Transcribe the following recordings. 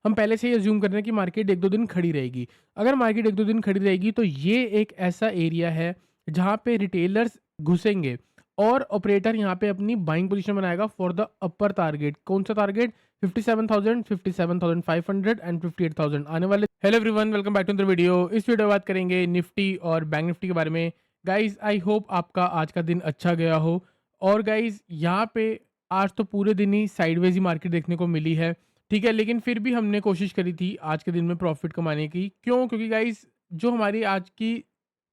हम पहले से ही अज़्यूम कर रहे हैं कि मार्केट 1-2 दिन खड़ी रहेगी। अगर मार्केट 1-2 दिन खड़ी रहेगी तो ये एक ऐसा एरिया है जहाँ पे रिटेलर्स घुसेंगे और ऑपरेटर यहाँ पे अपनी बाइंग पोज़ीशन बनाएगा फॉर द अपर टारगेट। कौन-सा टारगेट? 57,000, 57,500 एंड 58,000 आने वाले। Hello everyone, welcome back to the video. इस वीडियो में बात करेंगे निफ्टी और बैंक निफ्टी के बारे में। गाइज़ आई होप आपका आज का दिन अच्छा गया हो। और गाइज़ यहाँ पे आज तो पूरे दिन ही साइडवेज़ ही मार्केट देखने को मिली है, ठीक है? लेकिन फिर भी हमने कोशिश करी थी आज के दिन में प्रॉफ़िट कमाने की। क्यों? क्योंकि गाइज़ जो हमारी आज की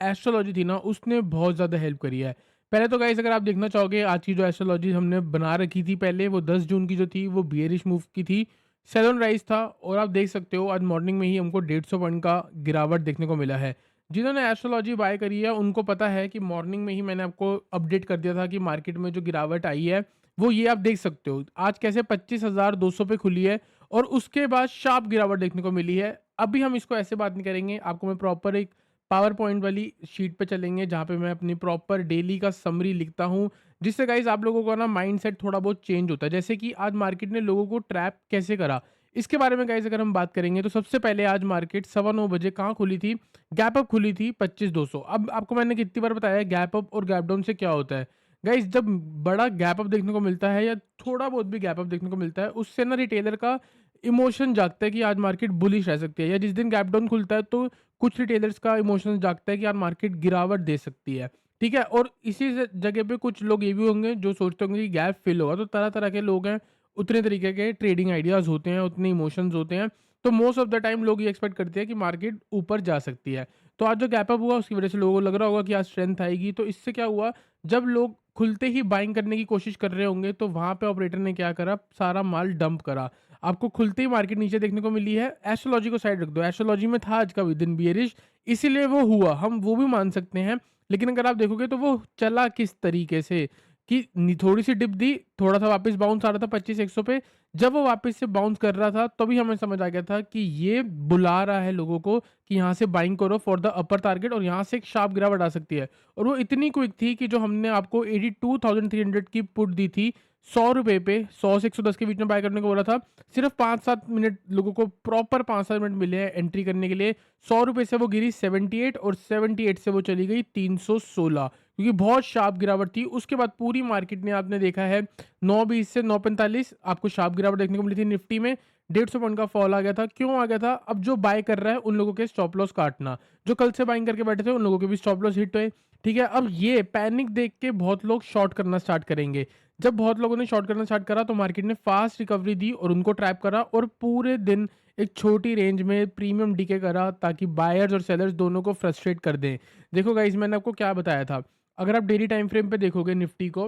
एस्ट्रोलॉजी थी ना, उसने बहुत ज़्यादा हेल्प करी है। पहले तो गाइज़ अगर आप देखना चाहोगे, आज की जो एस्ट्रोलॉजी हमने बना रखी थी पहले, वो 10 जून की जो थी वो बियरिश मूव की थी। सेल ऑन राइज़ था और आप देख सकते हो आज मॉर्निंग में ही हमको 150 पॉइंट का गिरावट देखने को मिला है। जिन्होंने एस्ट्रोलॉजी बाय करी है उनको पता है कि मॉर्निंग में ही मैंने आपको अपडेट कर दिया था कि मार्केट में जो गिरावट आई है, वो ये आप देख सकते हो। आज कैसे 25,200 पे खुली है और उसके बाद शार्प गिरावट देखने को मिली है। अभी हम इसको ऐसे बात नहीं करेंगे, आपको मैं प्रॉपर एक पावर पॉइंट वाली शीट पे चलेंगे जहाँ पे मैं अपनी प्रॉपर डेली का समरी लिखता हूँ, जिससे गाइज़ आप लोगों का ना माइंडसेट थोड़ा बहुत चेंज होता है। जैसे कि आज मार्केट ने लोगों को ट्रैप कैसे करा, इसके बारे में गाइज़ अगर हम बात करेंगे तो सबसे पहले आज मार्केट 9:15 बजे कहाँ खुली थी? गैप अप खुली थी 25,200। अब आपको मैंने कितनी बार बताया है गैप अप और गैप डाउन से क्या होता है? गाइज़ जब बड़ा गैप अप देखने को मिलता है या थोड़ा बहुत भी गैप अप देखने को मिलता है, उससे ना रिटेलर का इमोशन जागता है कि आज मार्केट बुलिश रह सकती है, या जिस दिन गैप डाउन खुलता है तो कुछ रिटेलर्स का इमोशन जागता है कि यार मार्केट गिरावट दे सकती है, ठीक है? और इसी जगह पे कुछ लोग ये भी होंगे जो सोचते होंगे कि गैप फिल होगा, तो तरह-तरह के लोग हैं, उतने तरीके के ट्रेडिंग आइडियाज़ होते हैं, उतने इमोशंस होते हैं, तो मोस्ट ऑफ द टाइम लोग ये एक्सपेक्ट करते हैं कि मार्केट ऊपर जा सकती है। तो आज जो गैप अप हुआ उसकी वजह से लोगों को लग रहा होगा कि आज स्ट्रेंथ आएगी, तो इससे क्या हुआ, जब लोग खुलते ही बाइंग करने की कोशिश कर रहे होंगे तो वहाँ पे ऑपरेटर ने क्या करा, सारा माल डंप करा। आपको खुलते ही मार्केट नीचे देखने को मिली है। एस्ट्रोलॉजी को साइड रख दो, एस्ट्रोलॉजी में था आज का भी दिन बियरिश, इसीलिए वो हुआ, हम वो भी मान सकते हैं। लेकिन अगर आप देखोगे तो वो चला किस तरीके से कि थोड़ी-सी डिप दी, थोड़ा-सा वापस बाउंस आ रहा था 25-100 पे। जब वो वापस से बाउंस कर रहा था, तभी हमें समझ आ गया था कि ये बुला रहा है लोगों को कि यहाँ से बाइंग करो फॉर द अपर टारगेट और यहाँ से एक शार्प गिरावट आ सकती है। और वो इतनी क्विक थी कि जो हमने आपको 82,300 की पुट दी थी, ₹100 पे, 100 से 110 के बीच में बाय करने को बोला था। सिर्फ 5-7 मिनट लोगों को, प्रॉपर 5-7 मिनट मिले हैं एंट्री करने के लिए। ₹100 से वो गिरी 78 और 78 से वो चली गई 316, क्योंकि बहुत शार्प गिरावट थी। उसके बाद पूरी मार्केट ने आपने देखा है 9:20 से 9:45 आपको शार्प गिरावट देखने को मिली थी निफ्टी में। 150 पॉइंट का फॉल आ गया था। क्यों आ गया था? अब जो बाय कर रहा है उन लोगों के स्टॉप लॉस काटना। जो कल से बाइंग करके बैठे थे उन लोगों के भी स्टॉप लॉस हिट हुए। ठीक है? अब ये पैनिक देख के बहुत लोग शॉर्ट करना स्टार्ट करेंगे। जब बहुत लोगों ने शॉर्ट करना स्टार्ट करा तो मार्केट ने फास्ट रिकवरी दी और उनको ट्रैप करा और पूरे दिन एक छोटी रेंज में प्रीमियम डीके करा ताकि बायर्स और सेलर्स दोनों को फ्रस्ट्रेट कर दें। देखो गाइस, मैंने आपको क्या बताया था, अगर आप डेली टाइम फ्रेम पे देखोगे निफ्टी को,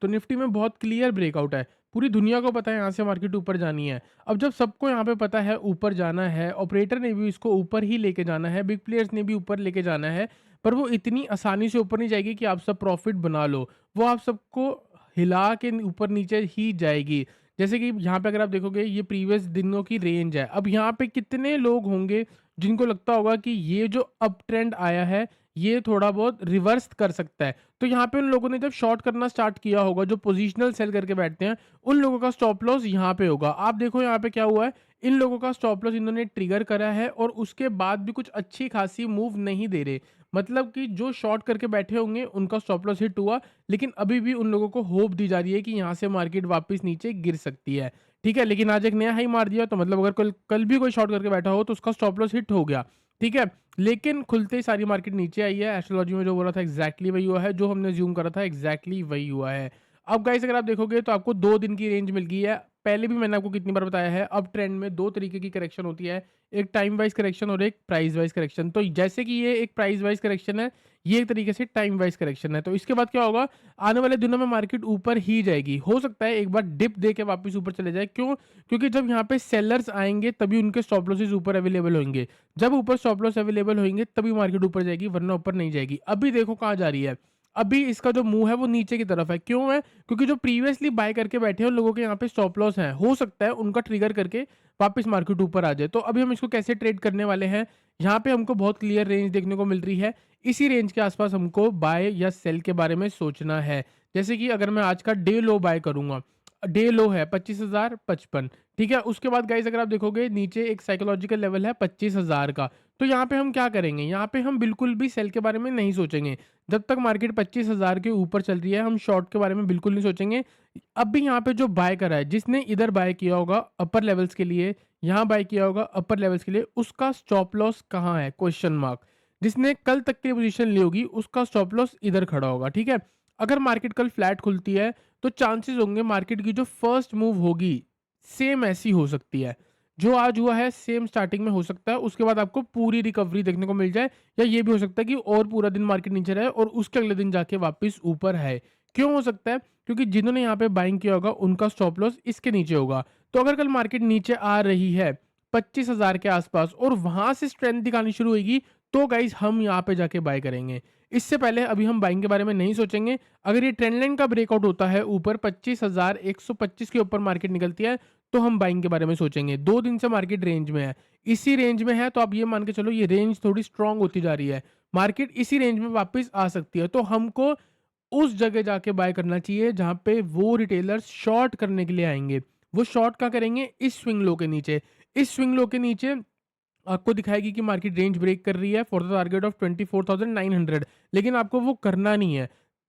तो निफ्टी में बहुत क्लियर ब्रेकआउट है। पूरी दुनिया को पता है यहाँ से मार्केट ऊपर जानी है। अब जब सबको यहाँ पे पता है ऊपर जाना है, ऑपरेटर ने भी इसको ऊपर ही लेके जाना है, बिग प्लेयर्स ने भी ऊपर लेके जाना है, पर वो इतनी आसानी से ऊपर नहीं जाएगी कि आप सब प्रॉफिट बना लो। वो आप सबको हिला के ऊपर नीचे ही जाएगी। जैसे कि यहाँ पे अगर आप देखोगे ये प्रीवियस दिनों की रेंज है। अब यहाँ पे कितने लोग होंगे जिनको लगता होगा कि ये जो अप ट्रेंड आया है, ये थोड़ा बहुत रिवर्स कर सकता है। तो यहाँ पे उन लोगों ने जब शॉर्ट करना स्टार्ट किया होगा, जो पोजिशनल सेल करके बैठते हैं, उन लोगों का स्टॉप लॉस यहाँ पे होगा। आप देखो यहाँ पे क्या हुआ है, इन लोगों का स्टॉप लॉस इन्होंने ट्रिगर करा है और उसके बाद भी कुछ अच्छी खासी मूव नहीं दे रहे। मतलब कि जो शॉर्ट करके बैठे होंगे उनका स्टॉप लॉस हिट हुआ, लेकिन अभी भी उन लोगों को होप दी जा रही है कि यहाँ से मार्केट वापस नीचे गिर सकती है। ठीक है, लेकिन आज एक नया हाई मार दिया, तो मतलब अगर कल कल भी कोई शॉर्ट करके बैठा हो तो उसका स्टॉप लॉस हिट हो गया। ठीक है, लेकिन खुलते ही सारी मार्केट नीचे आई है। एस्ट्रोलॉजी में जो बोला था एग्जैक्टली वही हुआ है, जो हमने ज़्यूम करा था एग्जैक्टली वही हुआ है। अब गाइस अगर आप देखोगे तो आपको 2 दिन की रेंज मिल गई है। पहले भी मैंने आपको कितनी बार बताया है, अब ट्रेंड में 2 तरीके की करेक्शन होती है, एक टाइम वाइज़ करेक्शन और एक प्राइस वाइज़ करेक्शन। तो जैसे कि ये एक प्राइस वाइज़ करेक्शन है, ये एक तरीके से टाइम वाइज़ करेक्शन है। तो इसके बाद क्या होगा, आने वाले दिनों में मार्केट ऊपर ही जाएगी। हो सकता है एक बार डिप दे के वापस ऊपर चले जाए। क्यों? क्योंकि जब यहाँ पे सेलर्स आएँगे तभी उनके स्टॉप लॉसेस ऊपर अवेलेबल होंगे। जब ऊपर स्टॉप लॉस अवेलेबल होंगे तभी मार्केट ऊपर जाएगी, वरना ऊपर नहीं जाएगी। अभी देखो कहाँ जा रही है। अभी इसका जो मुँह है वो नीचे की तरफ है। क्यों है? क्योंकि जो प्रीवियसली बाय करके बैठे हैं उन लोगों के यहाँ पे स्टॉप लॉस हैं। हो सकता है उनका ट्रिगर करके वापस मार्केट ऊपर आ जाए। तो अभी हम इसको कैसे ट्रेड करने वाले हैं? यहाँ पे हमको बहुत क्लियर रेंज देखने को मिल रही है। इसी रेंज के आसपास हमको बाय या सेल के बारे में सोचना है। जैसे कि अगर मैं आज का डे लो बाय करूँगा, डे लो है 25,055, ठीक है। उसके बाद गाइस अगर आप देखोगे नीचे एक साइकोलॉजिकल लेवल है 25,000 का। तो यहाँ पे हम क्या करेंगे, यहाँ पे हम बिल्कुल भी सेल के बारे में नहीं सोचेंगे। जब तक मार्केट 25,000 के ऊपर चल रही है हम शॉर्ट के बारे में बिल्कुल नहीं सोचेंगे। अब भी यहाँ पे जो बाय करा है, जिसने इधर बाय किया होगा अपर लेवल्स के लिए, यहाँ बाय किया होगा अपर लेवल्स के लिए, उसका स्टॉप लॉस कहाँ है, क्वेश्चन मार्क। जिसने कल तक की पोजीशन ली होगी उसका स्टॉप लॉस इधर खड़ा होगा, ठीक है। अगर मार्केट कल फ्लैट खुलती है तो चांसेस होंगे मार्केट की जो फर्स्ट मूव होगी सेम ऐसी हो सकती है, जो आज हुआ है सेम स्टार्टिंग में हो सकता है। उसके बाद आपको पूरी रिकवरी देखने को मिल जाए, या ये भी हो सकता है कि और पूरा दिन मार्केट नीचे रहे और उसके अगले दिन जाके वापस ऊपर है। क्यों हो सकता है? क्योंकि जिन्होंने यहाँ पे बाइंग किया होगा उनका स्टॉप लॉस इसके नीचे होगा। तो अगर कल मार्केट नीचे आ रही है 25,000 के आसपास और वहां से स्ट्रेंथ दिखानी शुरू होगी, तो गाइज हम यहाँ पे जाके बाय करेंगे। इससे पहले अभी हम बाइंग के बारे में नहीं सोचेंगे। अगर ये ट्रेंड लाइन का ब्रेकआउट होता है ऊपर 25,125 के ऊपर मार्केट निकलती है, तो हम बाइंग के बारे में सोचेंगे। 2 दिन से मार्केट रेंज में है, इसी रेंज में है, तो आप ये मान के चलो ये रेंज थोड़ी स्ट्रांग होती जा रही है। मार्केट इसी रेंज में वापस आ सकती है, तो हमको उस जगह जाके बाय करना चाहिए जहाँ पे वो रिटेलर्स शॉर्ट करने के लिए आएँगे। वो शॉर्ट कहाँ करेंगे? इस स्विंग लो के नीचे। इस स्विंग लो के नीचे आपको दिखाएगी कि मार्केट रेंज ब्रेक कर रही है फॉर द टारगेट ऑफ 24,900, लेकिन आपको वो करना नहीं है।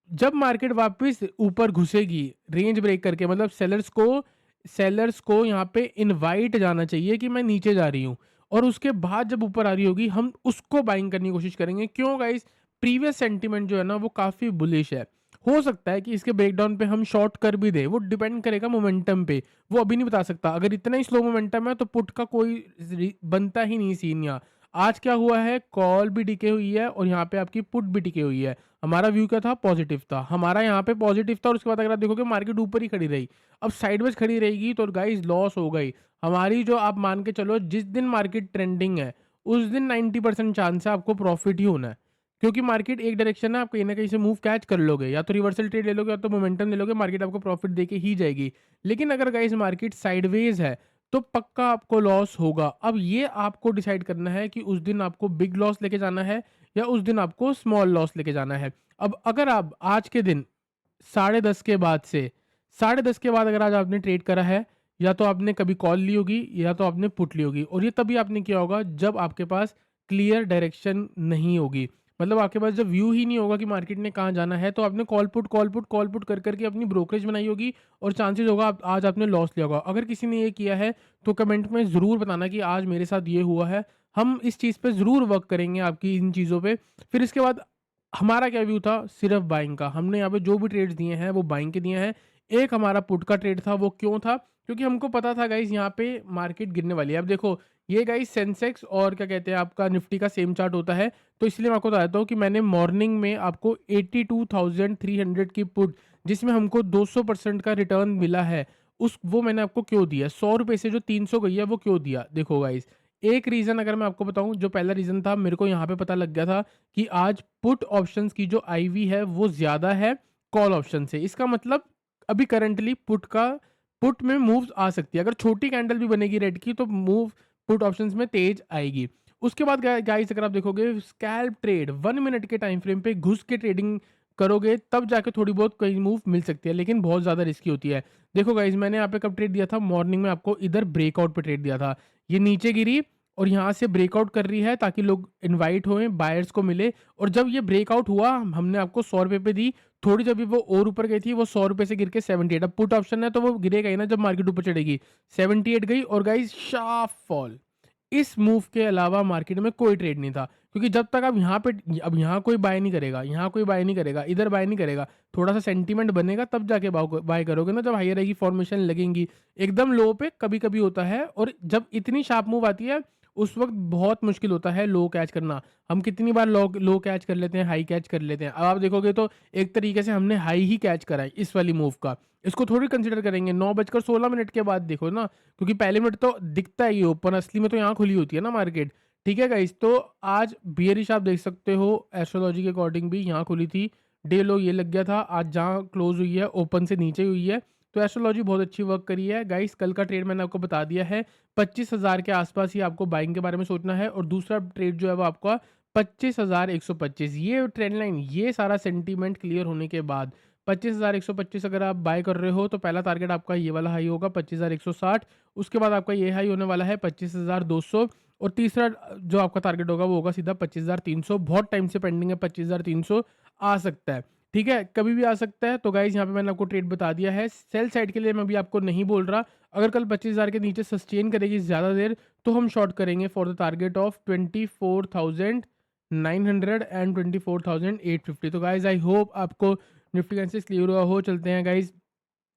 जब मार्केट वापस ऊपर घुसेगी रेंज ब्रेक करके, मतलब सेलर्स को यहाँ पे इनवाइट जाना चाहिए कि मैं नीचे जा रही हूँ, और उसके बाद जब ऊपर आ रही होगी हम उसको बाइंग करने की कोशिश करेंगे। क्यों गाइस? प्रीवियस सेंटीमेंट जो है ना वो काफ़ी बुलिश है। हो सकता है कि इसके ब्रेकडाउन पे हम शॉर्ट कर भी दें, वो डिपेंड करेगा मोमेंटम पे। वो अभी नहीं बता सकता। अगर इतना ही स्लो मोमेंटम है तो पुट का कोई बनता ही नहीं सीन। यहाँ आज क्या हुआ है, कॉल भी टिके हुई है और यहाँ पे आपकी पुट भी टिके हुई है। हमारा व्यू क्या था? पॉजिटिव था। हमारा यहाँ पे पॉजिटिव था और उसके बाद अगर आप देखोगे मार्केट ऊपर ही खड़ी रही। अब साइडवेज खड़ी रहेगी तो गाइस लॉस हो गई हमारी। जो आप मान के चलो जिस दिन मार्केट ट्रेंडिंग है उस दिन 90% चांस है आपको प्रॉफिट ही होना है, क्योंकि मार्केट एक डायरेक्शन है, आप कहीं ना कहीं से मूव कैच कर लोगे, या तो रिवर्सल ट्रेड ले लोगे या तो मोमेंटम ले लोगे, मार्केट आपको प्रॉफिट देके ही जाएगी। लेकिन अगर गाइस मार्केट साइडवेज है तो पक्का आपको लॉस होगा। अब ये आपको डिसाइड करना है कि उस दिन आपको बिग लॉस लेके जाना है या उस दिन आपको स्मॉल लॉस लेके जाना है। अब अगर आप आज के दिन 10:30 के बाद से 10:30 के बाद अगर आज आपने ट्रेड करा है, या तो आपने कभी कॉल ली होगी या तो आपने पुट ली होगी, और ये तभी आपने किया होगा जब आपके पास क्लियर डायरेक्शन नहीं होगी। मतलब आपके पास जब व्यू ही नहीं होगा कि मार्केट ने कहाँ जाना है, तो आपने कॉल पुट कर करके अपनी ब्रोकरेज बनाई होगी और चांसेस होगा आज आपने लॉस लिया होगा। अगर किसी ने ये किया है तो कमेंट में ज़रूर बताना कि आज मेरे साथ ये हुआ है। हम इस चीज़ पे ज़रूर वर्क करेंगे आपकी इन चीज़ों पे। फिर इसके बाद हमारा क्या व्यू था? सिर्फ बाइंग का। हमने यहाँ पे जो भी ट्रेड्स दिए हैं वो बाइंग के दिए हैं। एक हमारा पुट का ट्रेड था, वो क्यों था? क्योंकि हमको पता था गाइस यहाँ पे मार्केट गिरने वाली है। अब देखो ये गाइस सेंसेक्स और क्या कहते हैं आपका निफ्टी का सेम चार्ट होता है, तो इसलिए मैं आपको बताता हूँ कि मैंने मॉर्निंग में आपको 82,300 की पुट, जिसमें हमको 200% का रिटर्न मिला है, उस वो मैंने आपको क्यों दिया? 100 रुपए से जो 300 गई है वो क्यों दिया? देखो गाइस, एक रीज़न अगर मैं आपको बताऊँ, जो पहला रीज़न था मेरे को यहाँ पे पता लग गया था कि आज पुट ऑप्शंस की जो आईवी है वो ज़्यादा है कॉल ऑप्शन से। इसका मतलब अभी करंटली पुट में मूव्स आ सकती है। अगर छोटी कैंडल भी बनेगी रेड की तो मूव पुट ऑप्शंस में तेज आएगी। उसके बाद गाइस अगर आप देखोगे स्कैल्प ट्रेड 1 मिनट के टाइम फ्रेम पे घुस के ट्रेडिंग करोगे तब जाके थोड़ी बहुत कहीं मूव मिल सकती है, लेकिन बहुत ज़्यादा रिस्की होती है। देखो गाइस मैंने यहाँ पे कब ट्रेड दिया था? मॉर्निंग में आपको इधर ब्रेकआउट पे ट्रेड दिया था। ये नीचे गिरी और यहाँ से ब्रेकआउट कर रही है ताकि लोग इनवाइट होएँ, बायर्स को मिले, और जब ये ब्रेकआउट हुआ हमने आपको 100 रुपए पे दी। थोड़ी जब भी वो और ऊपर गई थी वो 100 रुपए से गिर के 78, अब पुट ऑप्शन है तो वो गिरेगा ही ना जब मार्केट ऊपर चढ़ेगी। 78 गई और गाइस शार्प फॉल। इस मूव के अलावा मार्केट में कोई ट्रेड नहीं था, क्योंकि जब तक आप यहाँ पे, अब यहाँ कोई बाय नहीं करेगा, यहाँ कोई बाय नहीं करेगा, इधर बाय नहीं करेगा, थोड़ा सा सेंटीमेंट बनेगा तब जाके बाय करोगे ना, जब हाई रहेगी फॉर्मेशन लगेंगी। एकदम लो पे कभी कभी होता है, और जब इतनी शार्प मूव आती है उस वक्त बहुत मुश्किल होता है लो कैच करना। हम कितनी बार लो कैच कर लेते हैं, हाई कैच कर लेते हैं। अब आप देखोगे तो एक तरीके से हमने हाई ही कैच करा है इस वाली मूव का। इसको थोड़ी कंसिडर करेंगे 9:16 के बाद, देखो ना, क्योंकि पहले मिनट तो दिखता है ये ओपन, असली में तो यहाँ खुली होती है ना मार्केट। ठीक है गाइस, तो आज बियरिश आप देख सकते हो, एस्ट्रोलॉजी के अकॉर्डिंग भी यहाँ खुली थी, डे लो ये लग गया था, आज जहाँ क्लोज हुई है ओपन से नीचे हुई है। तो एस्ट्रोलॉजी बहुत अच्छी वर्क करी है गाइस। कल का ट्रेड मैंने आपको बता दिया है, 25,000 के आसपास ही आपको बाइंग के बारे में सोचना है, और दूसरा ट्रेड जो है वो आपका 25,125। ये ट्रेंड लाइन, ये सारा सेंटीमेंट क्लियर होने के बाद 25,125 अगर आप बाय कर रहे हो तो पहला टारगेट आपका ये वाला हाई होगा 25,160। उसके बाद आपका ये हाई होने वाला है 25,200 और तीसरा जो आपका टारगेट होगा वो होगा सीधा 25,300। बहुत टाइम से पेंडिंग है, 25,300 आ सकता है, ठीक है, कभी भी आ सकता है। तो गाइज़ यहाँ पे मैंने आपको ट्रेड बता दिया है। सेल साइड के लिए मैं अभी आपको नहीं बोल रहा। अगर कल 25,000 के नीचे सस्टेन करेगी ज़्यादा देर तो हम शॉर्ट करेंगे for the target of 24,900 and 24,850। तो गाइज़ आई होप आपको निफ्टी एनालिसिस क्लियर हुआ हो। चलते हैं गाइज़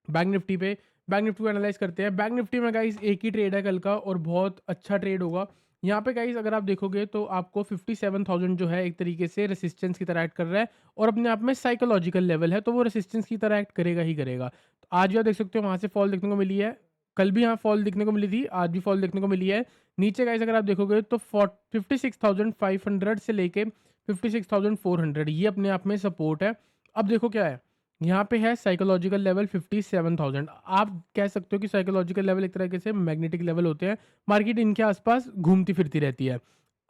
बैंक निफ्टी पे। बैंक निफ्टी को एनालाइज़ करते हैं। बैंक निफ्टी में गाइज़ एक ही ट्रेड है कल का और बहुत अच्छा ट्रेड होगा। यहाँ पे गाइज़ अगर आप देखोगे तो आपको 57,000 जो है एक तरीके से रेजिस्टेंस की तरह एक्ट कर रहा है और अपने आप में साइकोलॉजिकल लेवल है, तो वो रेजिस्टेंस की तरह एक्ट करेगा ही करेगा। तो आज भी आप देख सकते हो वहाँ से फॉल देखने को मिली है। कल भी यहाँ फॉल देखने को मिली थी, आज भी फॉल देखने को मिली है। नीचे गाइज़ अगर आप देखोगे तो 56,500 से लेके 56,400 ये अपने आप में सपोर्ट है। अब देखो क्या है, यहाँ पे है साइकोलॉजिकल लेवल 57,000। आप कह सकते हो कि साइकोलॉजिकल लेवल एक तरीके से मैग्नेटिक लेवल होते हैं। मार्केट इनके आसपास घूमती फिरती रहती है।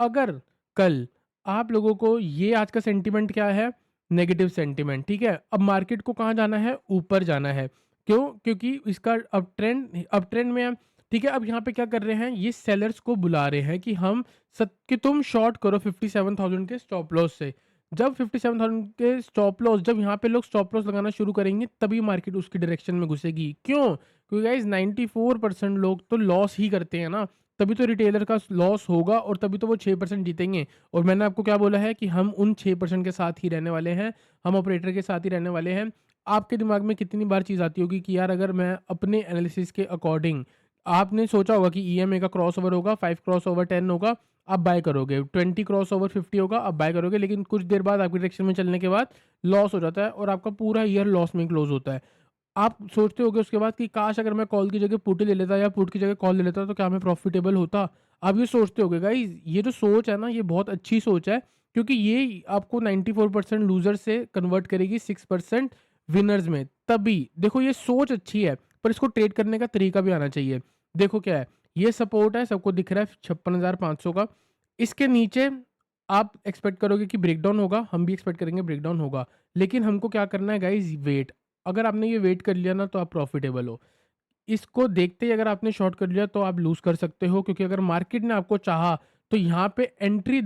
अगर कल आप लोगों को ये आज का सेंटिमेंट क्या है? नेगेटिव सेंटिमेंट, ठीक है? अब मार्केट को कहाँ जाना है? ऊपर जाना है। क्यों? क्योंकि इसका अप ट्रेंड में है, ठीक है? अब यहाँ पे क्या कर रहे हैं? ये सेलर्स को बुला रहे हैं कि कि तुम शॉर्ट करो 57,000 के स्टॉप लॉस से। जब 57,000 के स्टॉप लॉस, जब यहाँ पे लोग स्टॉप लॉस लगाना शुरू करेंगे तभी मार्केट उसकी डायरेक्शन में घुसेगी। क्यों? क्योंकि गाइस 94% लोग तो लॉस ही करते हैं ना, तभी तो रिटेलर का लॉस होगा और तभी तो वो 6% जीतेंगे। और मैंने आपको क्या बोला है कि हम उन 6% के साथ ही रहने वाले हैं, हम ऑपरेटर के साथ ही रहने वाले हैं। आपके दिमाग में कितनी बार चीज़ आती होगी कि यार अगर मैं अपने एनालिसिस के अकॉर्डिंग, आपने सोचा होगा कि ईएमए का क्रॉसओवर होगा, 5 क्रॉसओवर 10 होगा, आप बाय करोगे, 20 क्रॉसओवर 50 होगा, आप बाय करोगे, लेकिन कुछ देर बाद आपकी डायरेक्शन में चलने के बाद लॉस हो जाता है और आपका पूरा ईयर लॉस में क्लोज होता है। आप सोचते होगे उसके बाद कि काश अगर मैं कॉल की जगह पुट ले लेता या पुट की जगह कॉल ले लेता तो क्या मैं प्रॉफिटेबल होता? आप ये सोचते होगे गाइस, ये जो सोच है ना ये बहुत अच्छी सोच है, क्योंकि ये आपको 94% लूज़र से कन्वर्ट करेगी 6% विनर्स में। तभी देखो ये सोच अच्छी है, पर इसको ट्रेड करने का तरीका भी आना चाहिए। देखो क्या है, ये सपोर्ट है, सबको दिख रहा है 56,500 का। इसके नीचे आप एक्सपेक्ट करोगे कि ब्रेकडाउन होगा, हम भी एक्सपेक्ट करेंगे ब्रेकडाउन होगा। लेकिन हमको क्या करना है गाइस, वेट। अगर आपने ये वेट कर लिया ना तो आप प्रॉफिटेबल हो। इसको देखते ही अगर आपने शॉर्ट कर लिया तो आप लूज़ कर सकते हो, क्योंकि अगर मार्केट ने आपको चाहा तो यहाँ एंट्री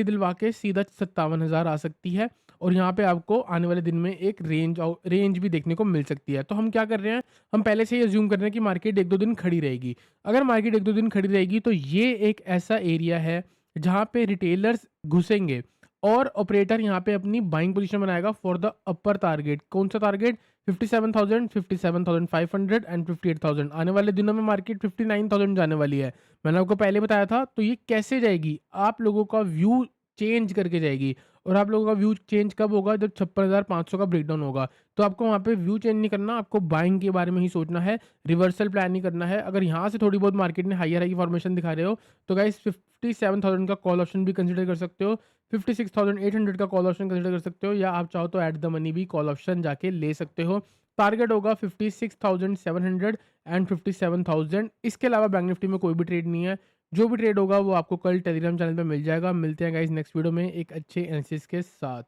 दिलवा के सीधा 57,000 आ सकती है और यहाँ पे आपको आने वाले दिन में एक रेंज भी देखने को मिल सकती है। तो हम क्या कर रहे हैं, हम पहले से ही अज़्यूम कर रहे हैं कि मार्केट 1-2 दिन खड़ी रहेगी। अगर मार्केट 1-2 दिन खड़ी रहेगी तो ये एक ऐसा एरिया है जहाँ पे रिटेलर्स घुसेंगे और ऑपरेटर यहाँ पे अपनी बाइंग पोजीशन बनाएगा फॉर द अपर टारगेट। कौन सा टारगेट? 57,000, 57,500 एंड 58,000। आने वाले दिनों में मार्केट 59,000 जाने वाली है। मैंने आपको पहले बताया था। तो ये कैसे जाएगी? आप लोगों का व्यू चेंज करके जाएगी और आप लोगों का व्यू चेंज कब होगा? जब 56,500 का ब्रेकडाउन होगा। तो आपको वहाँ पे व्यू चेंज नहीं करना, आपको बाइंग के बारे में ही सोचना है, रिवर्सल प्लान नहीं करना है। अगर यहाँ से थोड़ी बहुत मार्केट ने हाई फॉर्मेशन दिखा रहे हो तो गाइस 57,000 का कॉल ऑप्शन भी कंसीडर कर सकते हो, 56,800 का कॉल ऑप्शन कंसीडर कर सकते हो, या आप चाहो तो एट द मनी भी कॉल ऑप्शन जाके ले सकते हो। टारगेट होगा 56,700 एंड 57,000। इसके अलावा बैंक निफ्टी में कोई भी ट्रेड नहीं है। जो भी ट्रेड होगा वो आपको कल टेलीग्राम चैनल पे मिल जाएगा। मिलते हैं गाइस नेक्स्ट वीडियो में एक अच्छे एनालिसिस के साथ।